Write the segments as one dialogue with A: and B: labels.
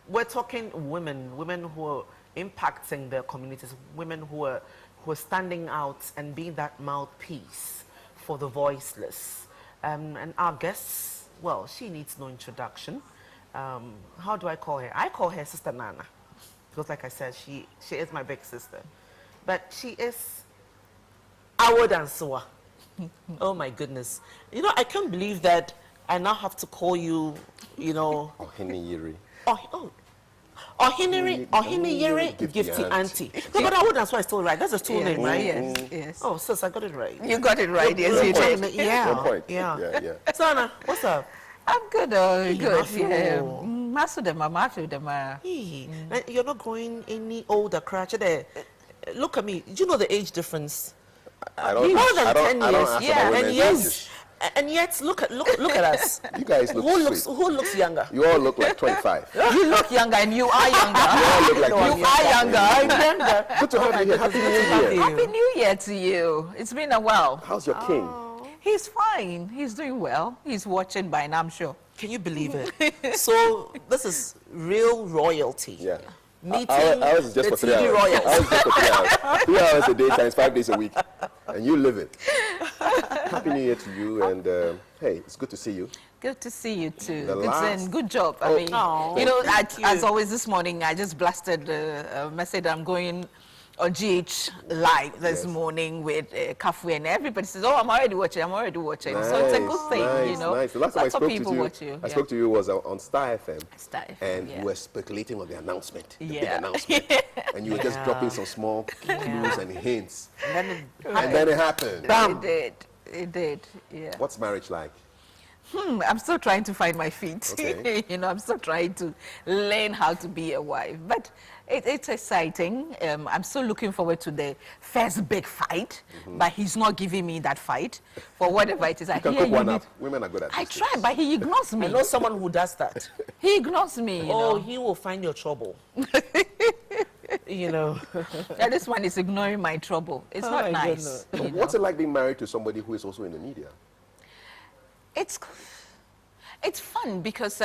A: we're talking women who are impacting their communities, women who are standing out and being that mouthpiece for the voiceless. And our guests, well, she needs no introduction. How do I call her? I call her Sister Nana, because like I said, she is my big sister. But she is our dancer. Oh my goodness. You know, I can't believe that I now have to call you, you know.
B: Ohiniyiri.
A: Ohiniyiri Gifty Anti. No, but that's why I still right. That's a full name, right?
C: Yes, yes.
A: Oh, sis, I got it right.
C: You got it right, yes, you did.
A: Yeah. Sana, what's up?
C: I'm good, good. Yeah.
A: You're not growing any older, Cratch. Look at me. Do you know the age difference? More than 10 years. Yeah, and yet look at us.
B: You guys look
A: who looks younger?
B: You all look like 25.
C: You look younger and you are younger.
B: You all look like
C: you are younger.
B: I'm younger. Good to have you here. Happy New Year.
C: Happy New Year to you. It's been a while.
B: How's your king?
C: He's fine. He's doing well. He's watching by now, I'm sure.
A: Can you believe it? So this is real royalty.
B: Yeah.
A: Meeting
B: I was just for 3 hours.
A: Royals.
B: I was just for 3 hours. 3 hours a day times 5 days a week. And you live it. Happy New Year to you. And hey, it's good to see you.
C: Good to see you too. Good job.
B: Oh,
C: I mean, you know, as always this morning, I just blasted a message. I'm going on GH live this morning with Kafui, and everybody says, "Oh, I'm already watching. I'm already watching."
B: Nice,
C: so it's a good thing, you know.
B: Nice. The last time I spoke to you, I spoke to you was on Star FM, and you were speculating on the announcement, the big announcement, and you were just dropping some small clues and hints, and then it happened.
C: Bam. It did. Yeah.
B: What's marriage like?
C: I'm still trying to find my feet.
B: Okay.
C: You know, I'm still trying to learn how to be a wife. But it's exciting. I'm still looking forward to the first big fight. But he's not giving me that fight for whatever it is.
B: You can cook one up. Women are good at this.
C: I try, but he ignores me.
A: I know someone who does that.
C: He ignores me. You know?
A: He will find your trouble. You know.
C: Yeah, this one is ignoring my trouble. It's not nice.
B: What's it like being married to somebody who is also in the media?
C: It's fun because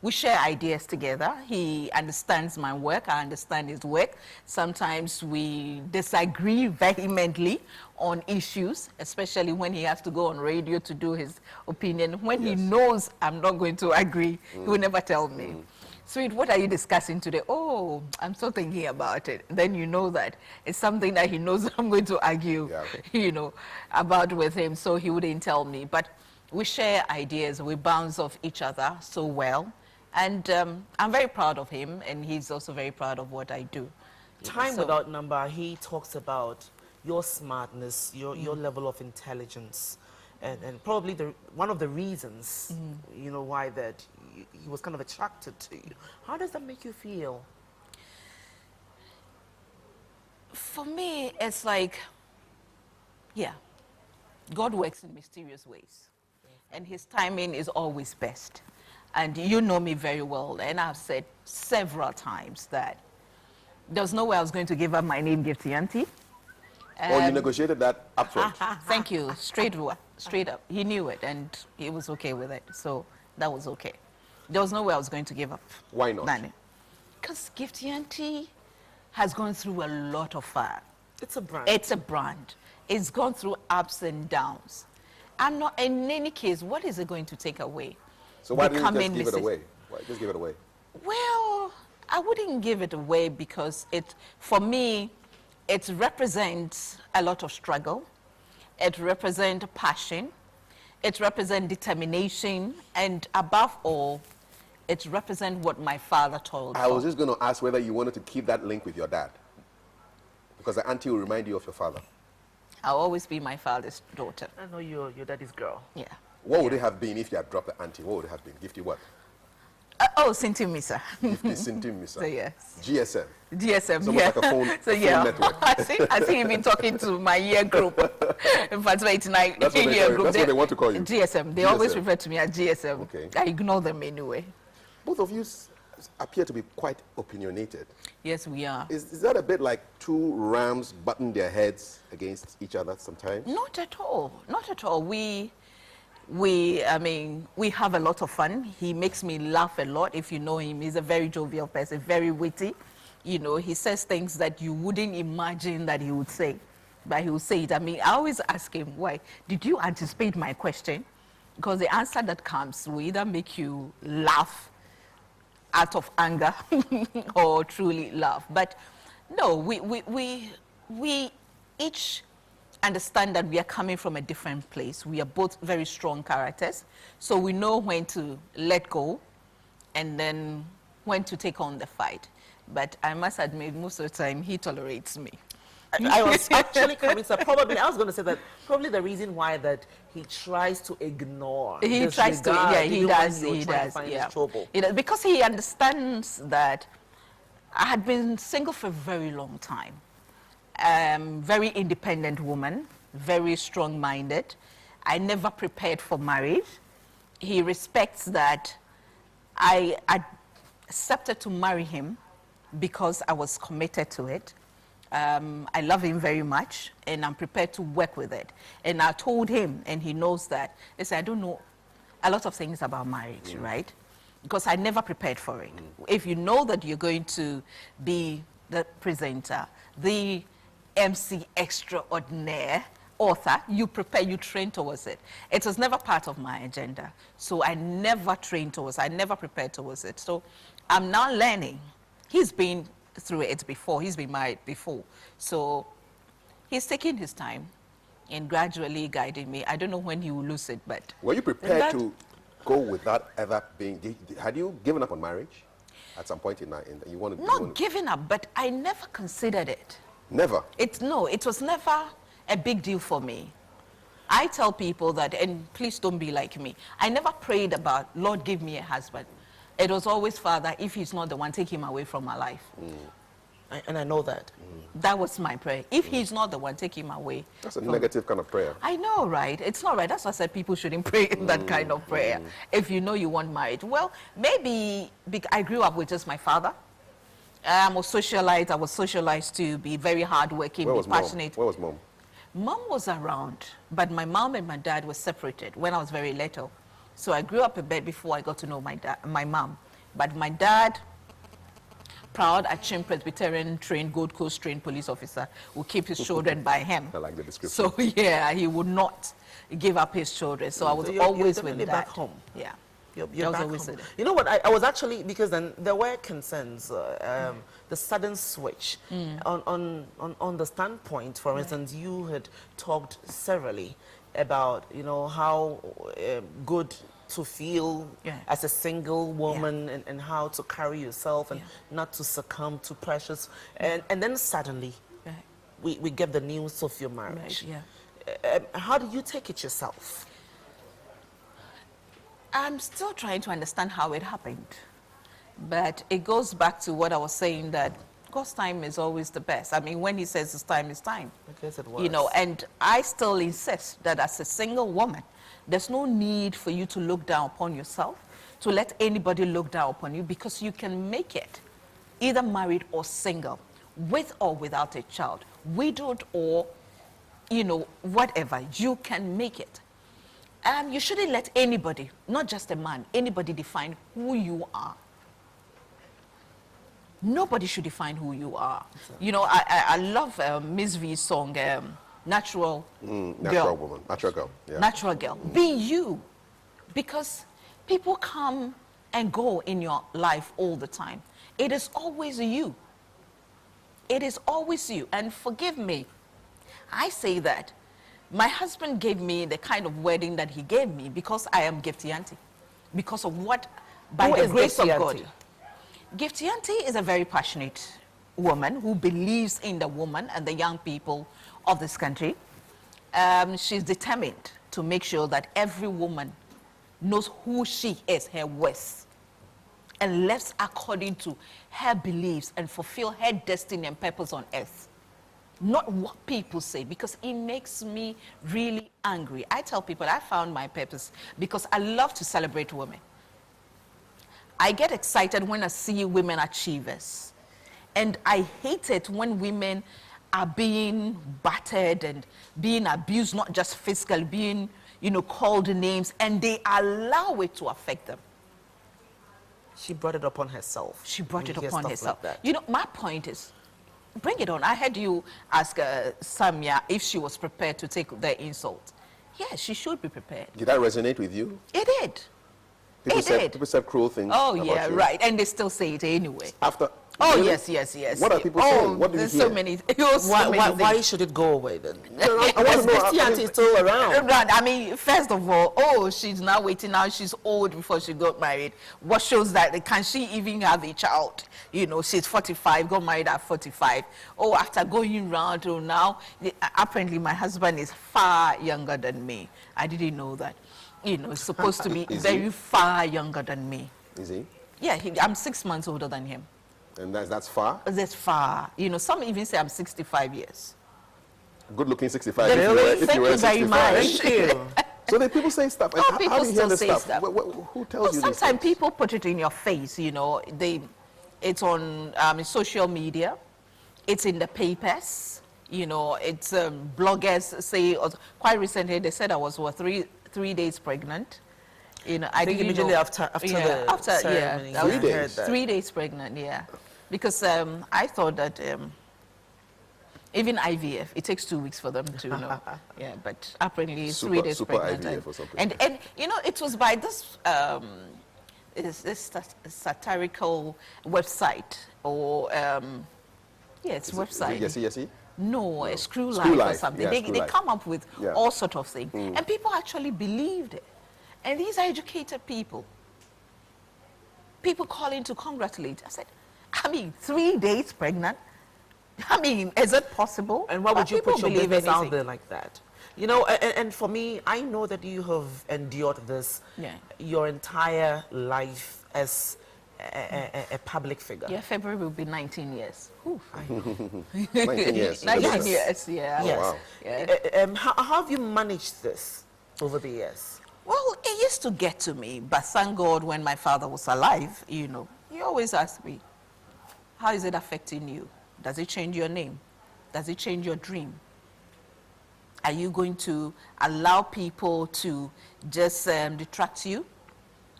C: we share ideas together. He understands my work. I understand his work. Sometimes we disagree vehemently on issues, especially when he has to go on radio to do his opinion. When he knows I'm not going to agree, he will never tell me. Sweet, what are you discussing today? Oh, I'm still thinking about it. Then you know that it's something that he knows I'm going to argue, you know, about with him, so he wouldn't tell me. But we share ideas, we bounce off each other so well. And I'm very proud of him, and he's also very proud of what I do.
A: Time without number, he talks about your smartness, your level of intelligence, and probably one of the reasons, you know, why that he was kind of attracted to you. How does that make you feel?
C: For me, it's like, God works in mysterious ways. And his timing is always best. And you know me very well, and I've said several times that there was no way I was going to give up my name, Gifty Anti.
B: You negotiated that up front.
C: Thank you, straight up. He knew it, and he was okay with it, so that was okay. There was no way I was going to give up.
B: Why not?
C: Because Gifty Anti has gone through a lot of fire.
A: It's a brand.
C: It's a brand. It's gone through ups and downs. I'm not, in any case, what is it going to take away?
B: So why didn't you just give it away? Why just give it away?
C: Well, I wouldn't give it away because for me, it represents a lot of struggle. It represents passion. It represents determination. And above all, it represents what my father told me.
B: I was just going to ask whether you wanted to keep that link with your dad. Because the auntie will remind you of your father.
C: I'll always be my father's daughter.
A: I know you're your daddy's girl.
C: Yeah.
B: What would it have been if you had dropped the auntie? What would it have been? Gifty what?
C: Sinti Misa.
B: Gifty Sinti Misa.
C: So yes.
B: GSM.
C: GSM,
B: so like a phone, phone network.
C: I see you've been talking to my year group. In fact, right tonight,
B: that's what they want to call you.
C: GSM. They always refer to me as GSM.
B: Okay.
C: I ignore them anyway.
B: Both of you appear to be quite opinionated.
C: Yes, we are.
B: Is that a bit like two rams butting their heads against each other sometimes?
C: Not at all. Not at all. we have a lot of fun. He makes me laugh a lot. If you know him, he's a very jovial person, very witty. You know, he says things that you wouldn't imagine that he would say, but he will say it. I mean, I always ask him, why? Did you anticipate my question? Because the answer that comes will either make you laugh out of anger or truly laugh. But no, we each understand that we are coming from a different place. We are both very strong characters, so we know when to let go and then when to take on the fight. But I must admit, most of the time, he tolerates me.
A: I was actually coming to probably, I was going to say that probably the reason why that he tries to ignore.
C: He tries to, yeah, he does, he does, yeah. He does, because he understands that I had been single for a very long time. Very independent woman, very strong-minded. I never prepared for marriage. He respects that I accepted to marry him because I was committed to it. I love him very much, and I'm prepared to work with it. And I told him, and he knows that. He said, I don't know a lot of things about marriage, right? Because I never prepared for it. If you know that you're going to be the presenter, the MC extraordinaire, author, you prepare, you train towards it. It was never part of my agenda. So I never trained towards it. I never prepared towards it. So I'm now learning. He's been through it before. He's been married before. So he's taking his time and gradually guiding me. I don't know when he will lose it, but...
B: Were you prepared to go without ever being... Had you given up on marriage at some point in that? You wanted,
C: not giving up, but I never considered it.
B: Never?
C: No, it was never a big deal for me. I tell people that, and please don't be like me, I never prayed about, Lord, give me a husband. It was always, Father, if he's not the one, take him away from my life.
A: And I know that.
C: That was my prayer. If he's not the one, take him away.
B: That's a negative kind of prayer.
C: I know, right? It's not right. That's why I said people shouldn't pray in that kind of prayer. If you know you want marriage. Well, maybe I grew up with just my father. I was socialized to be very hardworking, be passionate.
B: Where was mom?
C: Mom was around, but my mom and my dad were separated when I was very little. So I grew up a bit before I got to know my mom. But my dad, proud Achim Presbyterian trained, Gold Coast trained police officer, would keep his children by him.
B: I like the description.
C: So yeah, he would not give up his children. So I was always with that.
A: Back home.
C: Yeah.
A: You're back home. You know what, I was actually, because then there were concerns, the sudden switch on the standpoint, for instance, you had talked severally about, you know, how good to feel as a single woman and how to carry yourself and not to succumb to pressures. And then suddenly we get the news of your marriage. How do you take it yourself?
C: I'm still trying to understand how it happened. But it goes back to what I was saying, that God's time is always the best. I mean, when he says it's time, it's time.
A: I guess it was.
C: You know, and I still insist that as a single woman, there's no need for you to look down upon yourself, to let anybody look down upon you, because you can make it, either married or single, with or without a child, widowed or, you know, whatever, you can make it. You shouldn't let anybody, not just a man, anybody define who you are. Nobody should define who you are. Exactly. You know, I love Miss V's song, Natural Girl.
B: Natural Woman, Natural Girl. Yeah.
C: Natural Girl. Be you. Because people come and go in your life all the time. It is always you. It is always you. And forgive me, I say that my husband gave me the kind of wedding that he gave me because I am Gifty Anti. Because of what, by the grace of God. Gifty Anti is a very passionate woman who believes in the woman and the young people of this country. She's determined to make sure that every woman knows who she is, her worth, and lives according to her beliefs and fulfill her destiny and purpose on earth. Not what people say, because it makes me really angry. I tell people I found my purpose because I love to celebrate women. I get excited when I see women achievers. And I hate it when women are being battered and being abused, not just physically, being, you know, called names, and they allow it to affect them.
A: She brought it upon herself.
C: She brought it upon herself.
A: Like
C: you know, my point is, bring it on. I heard you ask Samia if she was prepared to take the insult. Yes, she should be prepared.
B: Did that resonate with you?
C: It did.
B: People said cruel things.
C: Oh, yeah, right. And they still say it anyway.
B: After.
C: Oh,
B: really?
C: yes.
B: What are people saying? What do you hear?
C: So many.
A: Why should it go away then?
B: I want to know.
A: Gifty Anti is still around.
C: Right. I mean, first of all, she's now waiting. Now she's old before she got married. What shows that? Can she even have a child? You know, she's 45, got married at 45. Oh, after going round, now, apparently my husband is far younger than me. I didn't know that. You know, supposed to be very far younger than me.
B: Is he?
C: Yeah, I'm 6 months older than him.
B: And that's far?
C: That's far. You know, some even say I'm 65 years.
B: Good looking 65.
C: Really? Thank you very much.
A: Thank you.
B: So then people say stuff.
C: Oh, people
B: how do you hear
C: still
B: this
C: say
B: stuff?
C: stuff.
B: Who tells you this?
C: Sometimes people put it in your face, you know. It's on social media. It's in the papers. You know, it's bloggers say, quite recently they said I was, 3 days pregnant. You know, I think
A: immediately after the ceremony.
C: Yeah,
B: 3 days.
C: 3 days pregnant, yeah. Because I thought that even IVF, it takes 2 weeks for them to know. Yeah, but apparently it's 3 days
B: super
C: pregnant.
B: IVF or something.
C: And you know, it was by this satirical website or it's website.
B: Yes.
C: No, a Screw
B: Screw
C: Life or
B: Life,
C: something.
B: yeah,
C: they
B: Screw Life.
C: come up with
B: Yeah.
C: all sort of things. And people actually believed it. And these are educated people. People calling to congratulate. I said, 3 days pregnant? Is it possible?
A: And why would you put your business out
C: anything.
A: there like that? You know, and for me, I know that you have endured this your entire life as a public figure.
C: Yeah, February will be 19 years. Oof.
A: I know.
B: 19 years.
C: 19 years, yeah.
B: Oh,
A: Yes.
B: wow.
C: Yeah.
A: How have you managed this over the years?
C: Well, it used to get to me, but thank God when my father was alive, you know, he always asked me, how is it affecting you? Does it change your name? Does it change your dream? Are you going to allow people to just detract you?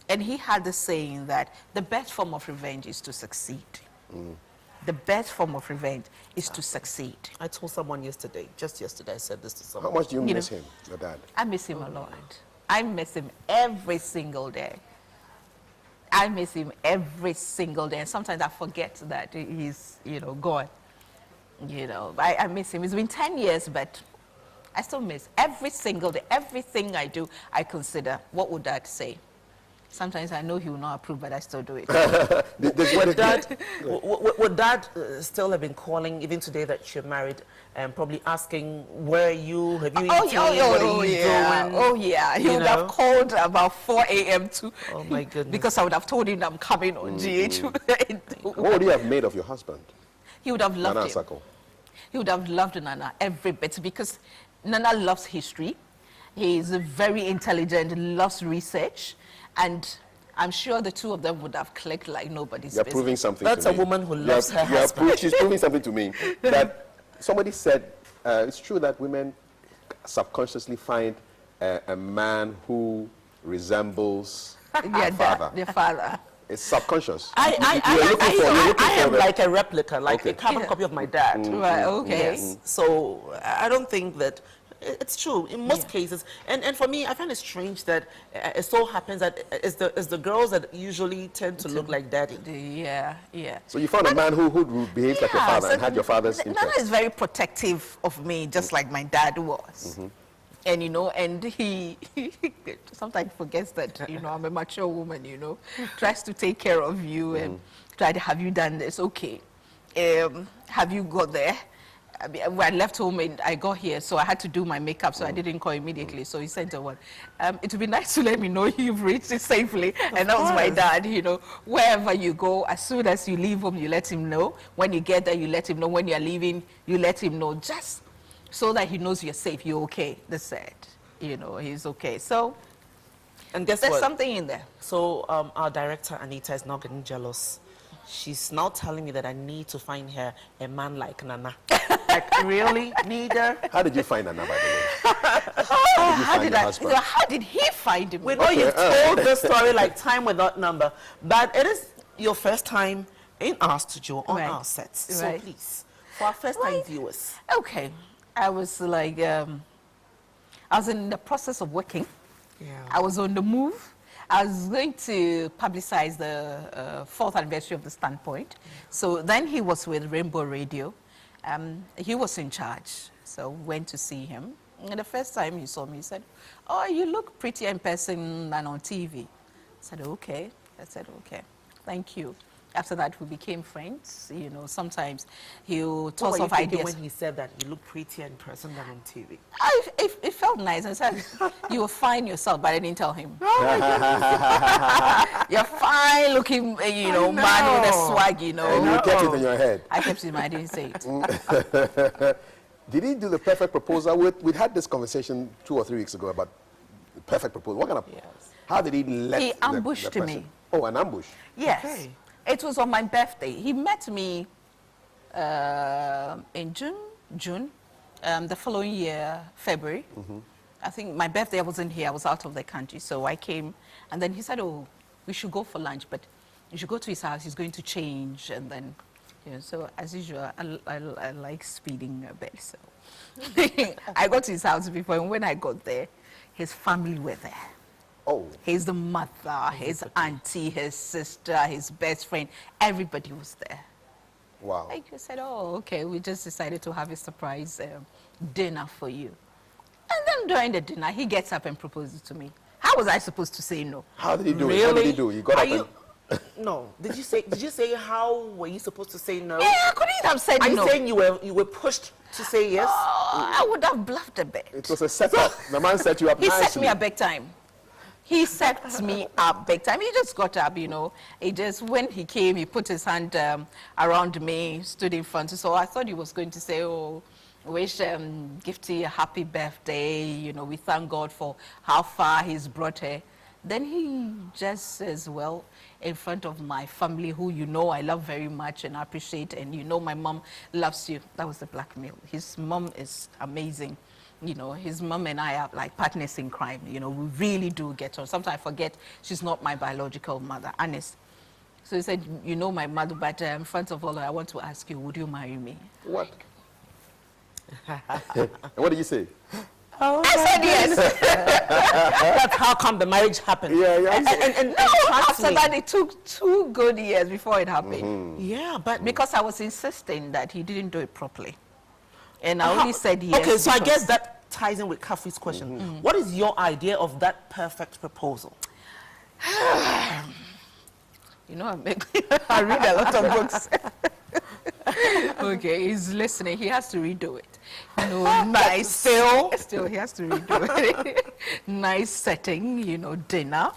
C: And he had the saying that the best form of revenge is to succeed. The best form of revenge is to succeed.
A: I told someone yesterday, just yesterday, I said this to someone.
B: How much do you miss him, your dad?
C: I miss him a lot. I miss him every single day. I miss him every single day. And sometimes I forget that he's, you know, gone. You know, I miss him. It's been 10 years, but I still miss every single day. Everything I do, I consider, what would Dad say? Sometimes I know he will not approve, but I still do it.
A: Would Dad still have been calling, even today that you're married, and probably asking, where are you? Have you eaten? What are you doing?
C: Oh, yeah. He would have called about 4 a.m. too.
A: Oh, my goodness.
C: Because I would have told him I'm coming on GH.
B: What would you have made of your husband?
C: He would have loved
B: Nana
C: him.
B: Sako.
C: He would have loved Nana every bit because Nana loves history. He is very intelligent, loves research. And I'm sure the two of them would have clicked like nobody's
B: You're
C: business.
B: proving something
A: That's
B: to me.
A: a woman who loves her husband.
B: She's proving something to me. That somebody said, it's true that women subconsciously find a man who resembles their father.
C: Their father.
B: It's subconscious.
A: I am like a replica, like a carbon copy of my dad.
C: Right, okay.
A: Yes. So I don't think that it's true in most cases. And for me, I find it strange that it so happens that it's the girls that usually tend to look like daddy.
C: Yeah.
B: So you found a man who behaved like your father and had your father's
C: Nana
B: interest.
C: is very protective of me, just like my dad was. And, you know, and he sometimes forgets that, you know, I'm a mature woman, you know, tries to take care of you and try to, have you done this? Okay. Have you got there? When I left home and I got here, so I had to do my makeup, so I didn't call immediately. So he sent a word. It would be nice to let me know you've reached it safely. And that was my dad, you know. Wherever you go, as soon as you leave home, you let him know. When you get there, you let him know. When you're leaving, you let him know. Just so that he knows you're safe, you're okay. That's it. You know, he's okay. So,
A: and guess
C: there's
A: what?
C: something in there.
A: So our director, Anita, is now getting jealous. She's now telling me that I need to find her a man like Nana. Like, really? Neither?
B: How did you find Nana, by the way?
C: How did he find me?
A: We know you've told this story like time without number, but it is your first time in our studio, on our sets. So please, for our first-time viewers.
C: Okay. I was like, I was in the process of working. Yeah. I was on the move. I was going to publicize the 4th anniversary of the Standpoint. So then he was with Rainbow Radio. He was in charge. So went to see him. And the first time he saw me, he said, "Oh, you look prettier in person than on TV." I said, "Okay." I said, "Okay, thank you." After that, we became friends. You know, sometimes he'll toss off ideas.
A: When he said that you look prettier in person than on TV?
C: It felt nice. I said, "You were fine yourself," but I didn't tell him. You're fine looking, you know, man with a swag, you know.
B: And you kept it in your head.
C: I kept it in my head, I didn't say it.
B: Did he do the perfect proposal? We had this conversation 2 or 3 weeks ago about the perfect proposal. What kind of, how did he let
C: He ambushed me.
B: Oh, an ambush?
C: Yes. Okay. It was on my birthday. He met me in June, the following year, February. I think my birthday, I wasn't here. I was out of the country. So I came, and then he said, "Oh, we should go for lunch, but you should go to his house. He's going to change." And then, you know, so as usual, I like speeding a bit. So I got to his house before, and when I got there, his family were there.
B: Oh.
C: His mother, his auntie, his sister, his best friend, everybody was there.
B: Wow.
C: I just said, "Oh, okay, we just decided to have a surprise dinner for you." And then during the dinner, he gets up and proposes to me. How was I supposed to say no?
B: How did he do
A: it?
B: How did he do it? You got up and...
A: No. Did you say how were you supposed to say no?
C: Yeah, I couldn't have said no.
A: Are you saying you were pushed to say yes?
C: I would have bluffed a bit.
B: It was a setup. The man set you up
C: He
B: nicely.
C: set me up big time. He set me up big time. He just got up, you know. When he came, he put his hand around me, stood in front. So I thought he was going to say, "Oh, wish Gifty a happy birthday. You know, we thank God for how far he's brought her." Then he just says, "Well, in front of my family, who you know I love very much and appreciate, and you know my mom loves you." That was the blackmail. His mom is amazing. You know, his mom and I are like partners in crime. You know, we really do get on. Sometimes I forget she's not my biological mother, honest. So he said, "You know my mother, but in front of all, I want to ask you, would you marry me?"
B: What? And what did you say?
C: Oh, I said yes.
A: That's how come the marriage happened.
C: And after that, it took 2 good years before it happened.
A: Yeah, but
C: because I was insisting that he didn't do it properly. And I only said yes.
A: Okay, so I guess that ties in with Kafi's question. What is your idea of that perfect proposal?
C: You know, I read a lot of books. Okay, he's listening. He has to redo it. You know, nice. Still, he has to redo it. Nice setting, you know, dinner.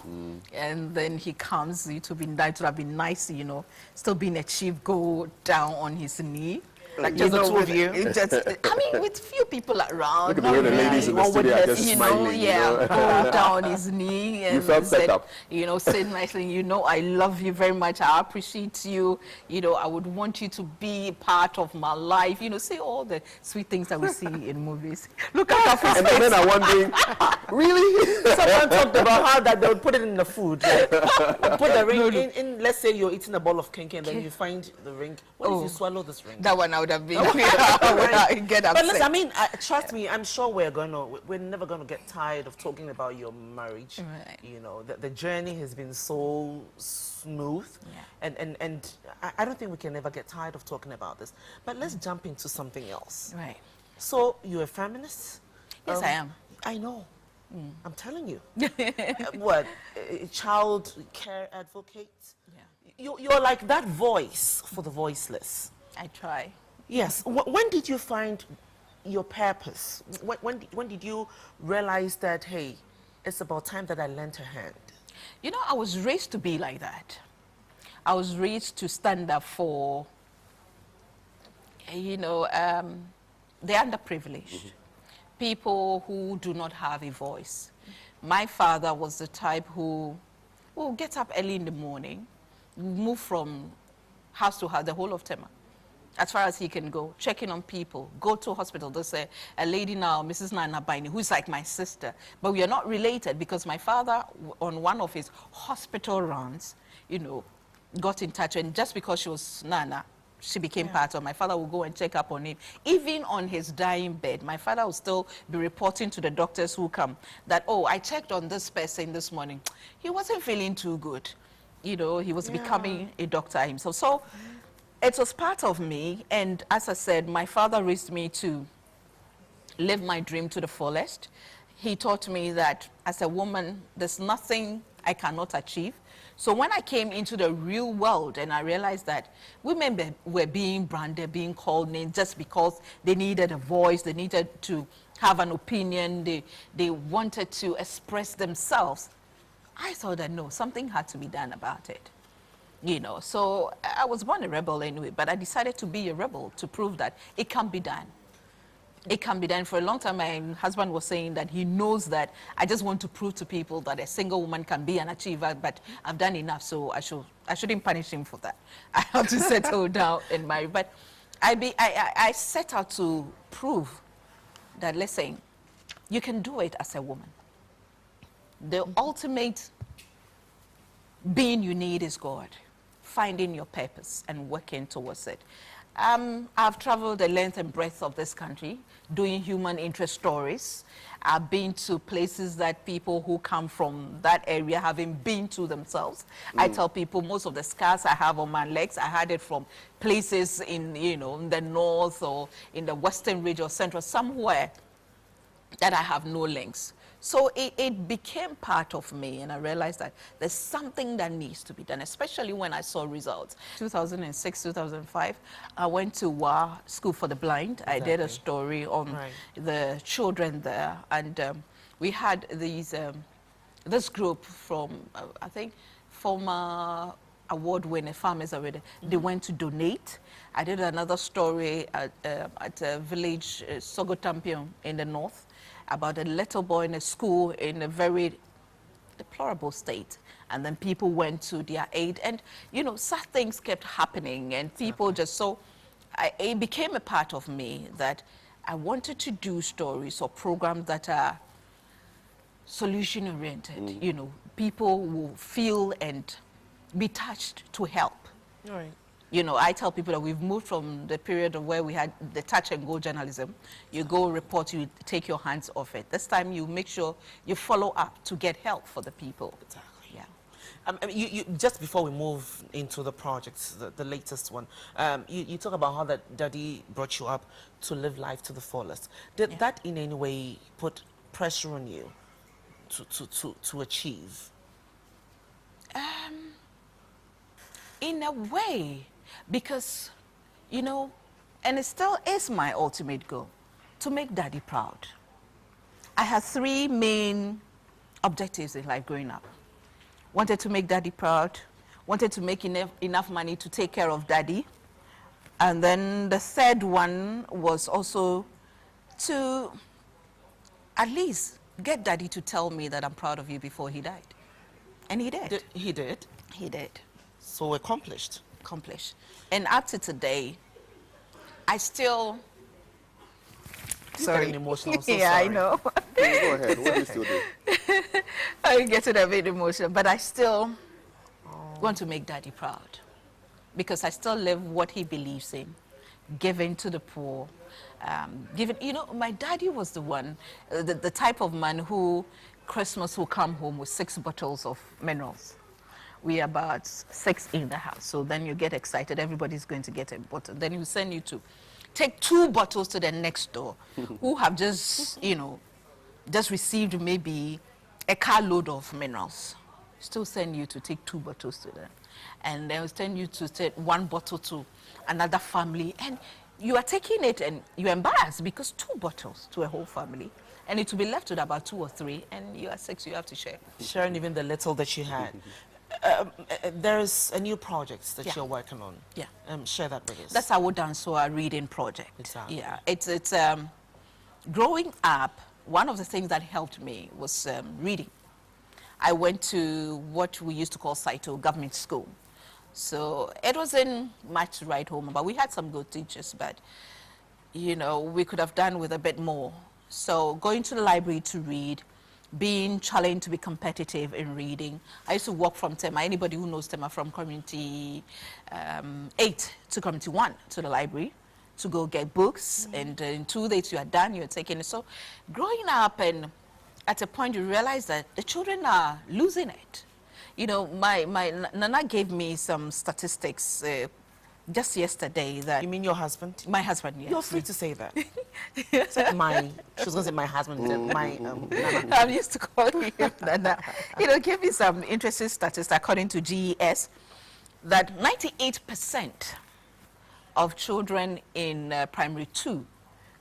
C: And then he comes. It would have been nice, you know, still being achieved, go down on his knee.
A: Like just the two of you?
C: I mean, with few people around.
B: Look at the way the ladies in the studio are just smiling.
C: Go down his knee and
B: you felt set up.
C: You know, say nicely, "You know, I love you very much. I appreciate you. You know, I would want you to be part of my life." You know, say all the sweet things that we see in movies. Look at our face.
B: And then I'm wondering, really?
A: Someone talked about how that they would put it in the food. Like, put the ring in, let's say you're eating a bowl of kinky and then you find the ring. What if you swallow this ring?
C: That one I would have been. Get upset.
A: But listen, I mean, trust me, I'm sure we're never going to get tired of talking about your marriage.
C: Right.
A: You know, the journey has been so smooth. Yeah. And I don't think we can ever get tired of talking about this. But let's jump into something else.
C: Right.
A: So, you're a feminist?
C: Yes, I am.
A: I know. I'm telling you. What? A child care advocate? Yeah. You're like that voice for the voiceless.
C: I try.
A: Yes. When did you find your purpose? When did you realize that, hey, it's about time that I lent a hand?
C: You know, I was raised to be like that. I was raised to stand up for, you know, the underprivileged. People who do not have a voice. My father was the type who will get up early in the morning, move from house to house, the whole of Tema, as far as he can go, checking on people, go to hospital. There's a lady now, Mrs. Nana Baini, who's like my sister, but we are not related because my father, on one of his hospital runs, you know, got in touch, and just because she was Nana, she became part of. My father would go and check up on him. Even on his dying bed, my father would still be reporting to the doctors who come that, oh, I checked on this person this morning. He wasn't feeling too good. You know, he was becoming a doctor himself. So it was part of me. And as I said, my father raised me to live my dream to the fullest. He taught me that as a woman, there's nothing I cannot achieve. So when I came into the real world and I realized that women were being branded, being called names just because they needed a voice, they needed to have an opinion, they wanted to express themselves, I thought that no, something had to be done about it. You know, so I was born a rebel anyway, but I decided to be a rebel to prove that it can be done. It can be done. For a long time, my husband was saying that he knows that I just want to prove to people that a single woman can be an achiever, but I've done enough, so I shouldn't punish him for that. I have to settle down and marry. But I set out to prove that, listen, you can do it as a woman. The ultimate being you need is God, finding your purpose and working towards it. I've traveled the length and breadth of this country doing human interest stories. I've been to places that people who come from that area haven't been to themselves. I tell people most of the scars I have on my legs, I had it from places in, you know, in the north or in the western region or central, somewhere that I have no links. So it became part of me, and I realized that there's something that needs to be done, especially when I saw results. 2006, 2005, I went to WA, School for the Blind. Exactly. I did a story on the children there, and we had these, this group from, I think, former award-winning farmers already. They went to donate. I did another story at a village, Sogotampion, in the north, about a little boy in a school in a very deplorable state. And then people went to their aid. And, you know, sad things kept happening. And people just, so it became a part of me that I wanted to do stories or programs that are solution-oriented. You know, people will feel and be touched to help.
A: Right.
C: You know, I tell people that we've moved from the period of where we had the touch-and-go journalism. You go report, you take your hands off it. This time you make sure you follow up to get help for the people.
A: Exactly.
C: Yeah.
A: You just before we move into the projects, the latest one, you talk about how that daddy brought you up to live life to the fullest. Did that in any way put pressure on you to achieve?
C: In a way, because, you know, and it still is my ultimate goal, to make daddy proud. I had 3 main objectives in life growing up. Wanted to make daddy proud, wanted to make enough money to take care of daddy, and then the third one was also to at least get daddy to tell me that I'm proud of you before he died. And he did.
A: He did?
C: He did.
A: So accomplished.
C: Accomplished. And up to today, I still...
A: Sorry. Emotional. So
C: yeah,
A: sorry.
C: I know.
B: Go ahead. What do you still do?
C: I get a bit emotional, but I still want to make daddy proud. Because I still live what he believes in. Giving to the poor. You know, my daddy was the one, the type of man who Christmas will come home with 6 bottles of minerals. We are about 6 in the house. So then you get excited. Everybody's going to get a bottle. Then he will send you to take 2 bottles to the next door who have just, you know, just received maybe a carload of minerals. Still send you to take 2 bottles to them. And they'll send you to take 1 bottle to another family. And you are taking it and you're embarrassed because 2 bottles to a whole family. And it will be left with about 2 or 3. And you are 6, you have to share.
A: Sharing even the little that you had. There's a new project that you're working on.
C: Yeah.
A: Share that with us.
C: That's our Dansoa reading project.
A: Exactly.
C: Yeah. It's growing up, one of the things that helped me was reading. I went to what we used to call Saito Government School. So it wasn't much to write home about. We had some good teachers, but, you know, we could have done with a bit more. So going to the library to read, being challenged to be competitive in reading. I used to walk from Tema, anybody who knows Tema, from Community 8 to Community 1 to the library to go get books, and in 2 days you are done, you're taking it. So growing up, and at a point you realize that the children are losing it. You know, my Nana gave me some statistics just yesterday that...
A: You mean your husband?
C: My husband, yes.
A: You're free to say that. She was going to say my husband, my Nana.
C: I'm used to calling him Nana. You know, gave me some interesting statistics according to GES that 98% of children in primary 2,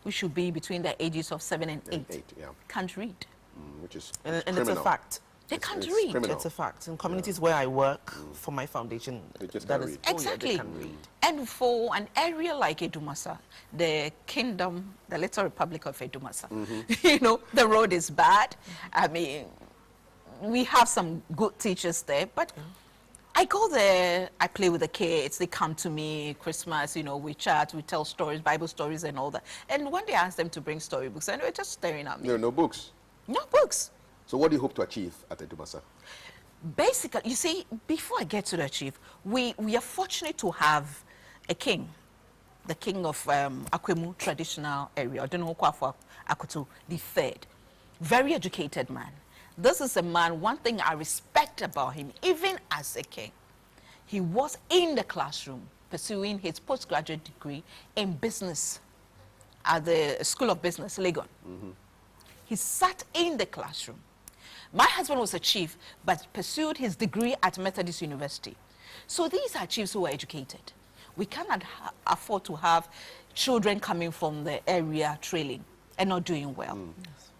C: who should be between the ages of 7 and 8, can't read.
B: Which is
A: and it's a fact.
C: They can't read.
A: It's a fact. In communities where I work for my foundation, that is
C: exactly.
A: They can read.
C: And for an area like Edumasa, the kingdom, the little republic of Edumasa, you know, the road is bad. I mean, we have some good teachers there, but I go there, I play with the kids, they come to me, Christmas, you know, we chat, we tell stories, Bible stories and all that. And one day I asked them to bring storybooks, and they were just staring at me.
B: No books?
C: No books.
B: So what do you hope to achieve at Edumasa?
C: Basically, you see, before I get to the achieve, we are fortunate to have a king, the king of Akwemu traditional area, Odenokwafu Akutu the third. Very educated man. This is a man, one thing I respect about him, even as a king, he was in the classroom pursuing his postgraduate degree in business at the School of Business, Legon. He sat in the classroom. My husband was a chief, but pursued his degree at Methodist University. So these are chiefs who are educated. We cannot afford to have children coming from the area trailing and not doing well. Yes.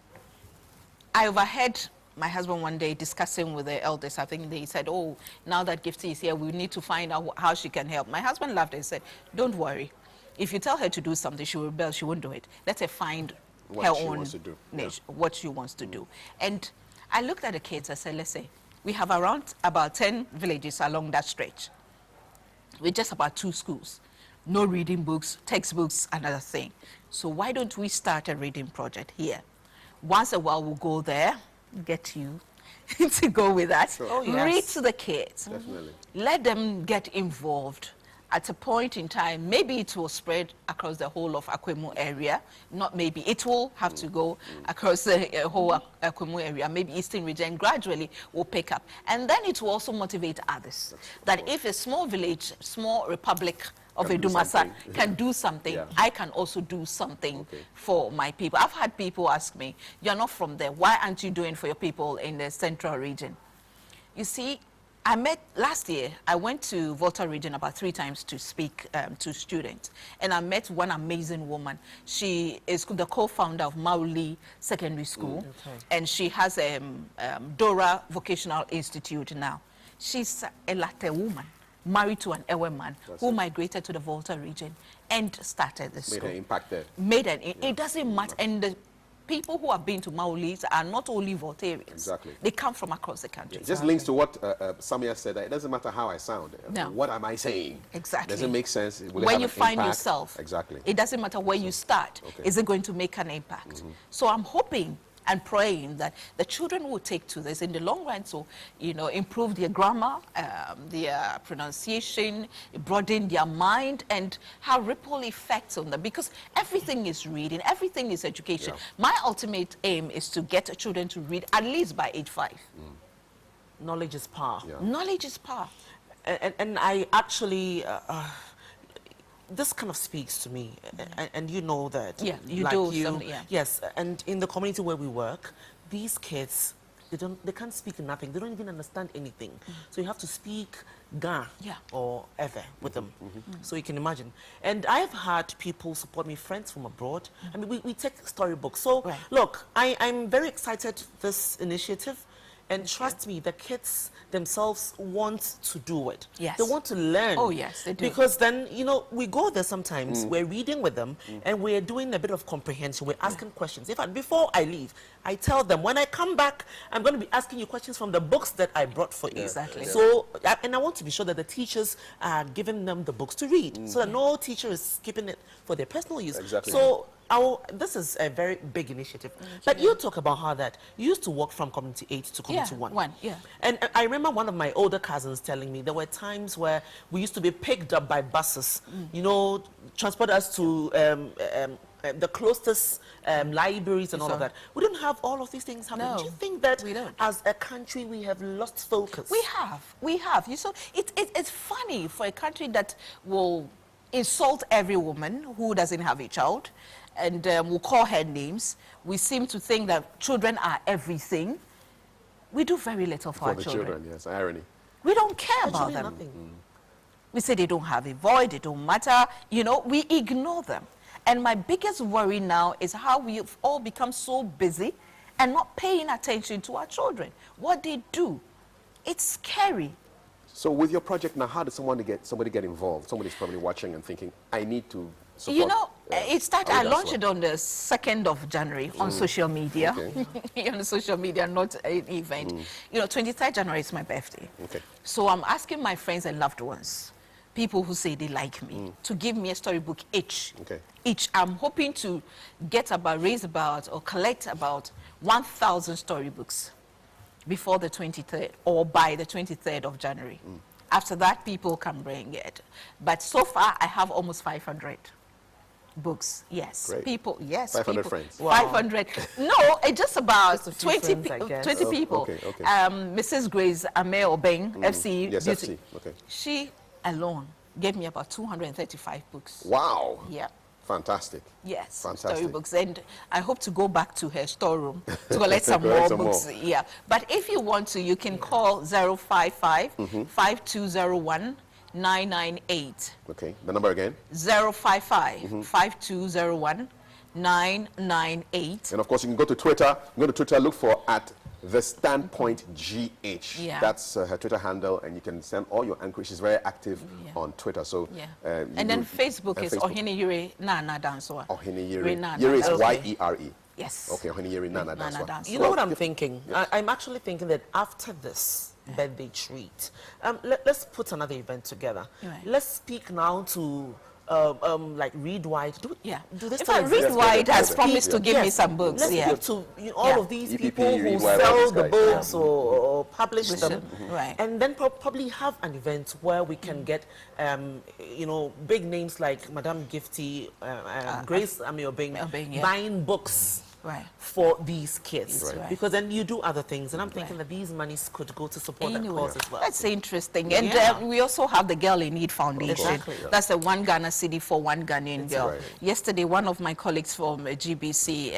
C: I overheard my husband one day discussing with the elders. I think they said, oh, now that Gifty is here, we need to find out how she can help. My husband laughed and said, don't worry. If you tell her to do something, she will rebel, she won't do it. Let her find her own niche, what she wants to do. And I looked at the kids, I said, let's say, we have around about 10 villages along that stretch with just about 2 schools. No reading books, textbooks, another thing. So why don't we start a reading project here? Once a while, we'll go there, get you to go with us.
B: Sure.
C: Oh, yes. Read to the kids.
B: Definitely.
C: Let them get involved. At a point in time, maybe it will spread across the whole of Akwemu area. Not maybe, it will have to go across the whole Akwemu area, maybe Eastern region, gradually will pick up. And then it will also motivate others. That if a small village, small republic of Edumasa can do something, I can also do something for my people. I've had people ask me, you're not from there, why aren't you doing for your people in the central region? You see, last year, I went to Volta region about 3 times to speak to students. And I met one amazing woman. She is the co-founder of Mauli Secondary School. And she has a Dora Vocational Institute now. She's a latte woman, married to an Ewe man who migrated to the Volta region and started the school.
B: Made an impact there.
C: It doesn't matter. And the people who have been to Maulis are not only Voltarians.
B: Exactly.
C: They come from across the country.
B: It just links to what Samia said, that it doesn't matter how I sound.
C: No.
B: What am I saying?
C: Exactly.
B: Does it make sense? Will
C: where you find yourself.
B: Exactly.
C: It doesn't matter where you start. Is it going to make an impact? So I'm hoping and praying that the children will take to this in the long run, so, you know, improve their grammar, their pronunciation, broaden their mind, and have ripple effects on them, because everything is reading, everything is education. My ultimate aim is to get children to read at least by age 5.
A: Knowledge is power.
C: Knowledge is power.
A: And I actually... this kind of speaks to me, and you know that.
C: Yeah, you
A: like
C: do.
A: Yes, and in the community where we work, these kids, they can't speak nothing. They don't even understand anything. So you have to speak Ga or Ewe with them. So you can imagine. And I've had people support me, friends from abroad. I mean, we take storybooks. So look, I'm very excited this initiative. And trust me, the kids themselves want to do it.
C: Yes.
A: They want to learn.
C: Oh, yes, they do.
A: Because then, you know, we go there sometimes, we're reading with them, and we're doing a bit of comprehension. We're asking questions. In fact, before I leave, I tell them, when I come back, I'm going to be asking you questions from the books that I brought for you.
C: Exactly.
A: So, and I want to be sure that the teachers are giving them the books to read, so that no teacher is keeping it for their personal use.
B: Exactly.
A: So, this is a very big initiative. But you talk about how that you used to walk from Community 8 to Community 1. And I remember one of my older cousins telling me there were times where we used to be picked up by buses, you know, transport us to the closest libraries and all of that. We don't have all of these things happening.
C: No,
A: do you think that
C: we don't.
A: as a country we have lost focus?
C: We have. You saw, it's funny for a country that will insult every woman who doesn't have a child, and will call her names. We seem to think that children are everything. We do very little for our children.
B: Yes, irony.
C: We don't care about them.
A: Nothing.
C: We say they don't have a voice, they don't matter. You know, we ignore them. And my biggest worry now is how we've all become so busy and not paying attention to our children. What they do, it's scary.
B: So with your project now, how does somebody get involved? Somebody's probably watching and thinking, I need to support.
C: You know, it started, I launched it on the 2nd of January on social media. Okay. On social media, not an event. You know, 23rd January is my birthday. Okay. So I'm asking my friends and loved ones, people who say they like me, to give me a storybook each. Okay. Each. I'm hoping to raise about or collect about 1,000 storybooks before the 23rd or by the 23rd of January. After that, people can bring it. But so far, I have almost 500 books. Yes.
B: Great.
C: People, yes.
B: 500
C: people,
B: friends.
C: Wow. 500. No, it's just about 20 people.
B: Okay, okay.
C: Mrs. Grace Ame Obeng, FC
B: yes,
C: Beauty.
B: FC. Okay.
C: She alone gave me about 235 books.
B: Wow.
C: Yeah.
B: Fantastic.
C: Yes,
B: fantastic.
C: Storybooks. And I hope to go back to her storeroom to collect some more books. Yeah. But if you want to, you can call 055 5201 998.
B: Okay. The number again?
C: 055 5201 998.
B: And of course, you can go to Twitter. You go to Twitter, look for @The Standpoint GH.
C: Yeah.
B: That's her Twitter handle, and you can send all your inquiries. She's very active on Twitter. So
C: and then Facebook is Ohene Yere Nana Danswa.
B: Ohene Yere. Yere is YERE.
C: Yes.
B: Okay, Ohene Yere Nana Danswa.
A: You know what I'm thinking? I'm actually thinking that after this birthday treat, let's put another event together. Right. Let's speak now to like Read White. Do this. In fact,
C: Read White has promised to give me some books.
A: Let's speak to all of these people who sell the books or publish them, and then probably have an event where we can get, you know, big names like Madame Gifty, Grace Amiobeng, buying books. For these kids, because then you do other things, and I'm thinking that these monies could go to support that cause as well.
C: That's interesting, and we also have the Girl in Need Foundation. Exactly. That's a 1 Ghana cedi for 1 Ghanaian girl. Yesterday, one of my colleagues from GBC,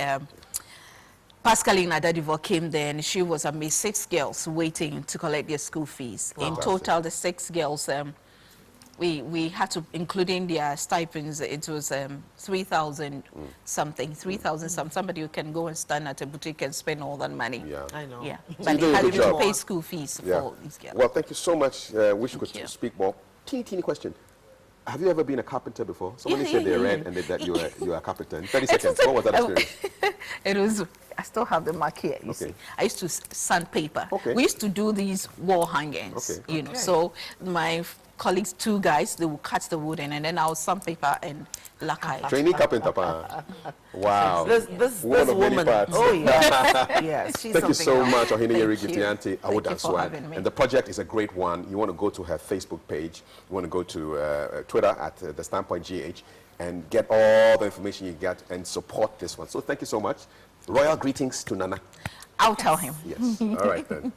C: Pascaline Adadivo, came there, and she was amazed. 6 girls waiting to collect their school fees. In total, the 6 girls. We had to, including their stipends, it was 3,000 something, 3,000 something. Somebody who can go and stand at a boutique and spend all that money.
B: Yeah,
A: I know.
C: Yeah,
B: so
C: but they had to pay school fees for these girls.
B: Well, thank you so much. Wish you could speak more. Teeny question. Have you ever been a carpenter before? Somebody said they read and that you were a carpenter. In 30 seconds, what was that experience?
C: It was, I still have the mark here, you see. I used to sandpaper. We used to do these wall hangings, you know. So my colleagues, 2 guys, they would cut the wood in, and then I'll sandpaper and lacquer.
B: Trainee carpenter. Wow.
A: This woman. Oh, yeah. Yes.
B: Thank you so much, Ohene Yere Gifty Anti. And the project is a great one. You want to go to her Facebook page. You want to go to Twitter @The Standpoint GH and get all the information you get and support this one. So thank you so much. Royal greetings to Nana.
C: I'll tell him.
B: Yes. All right then.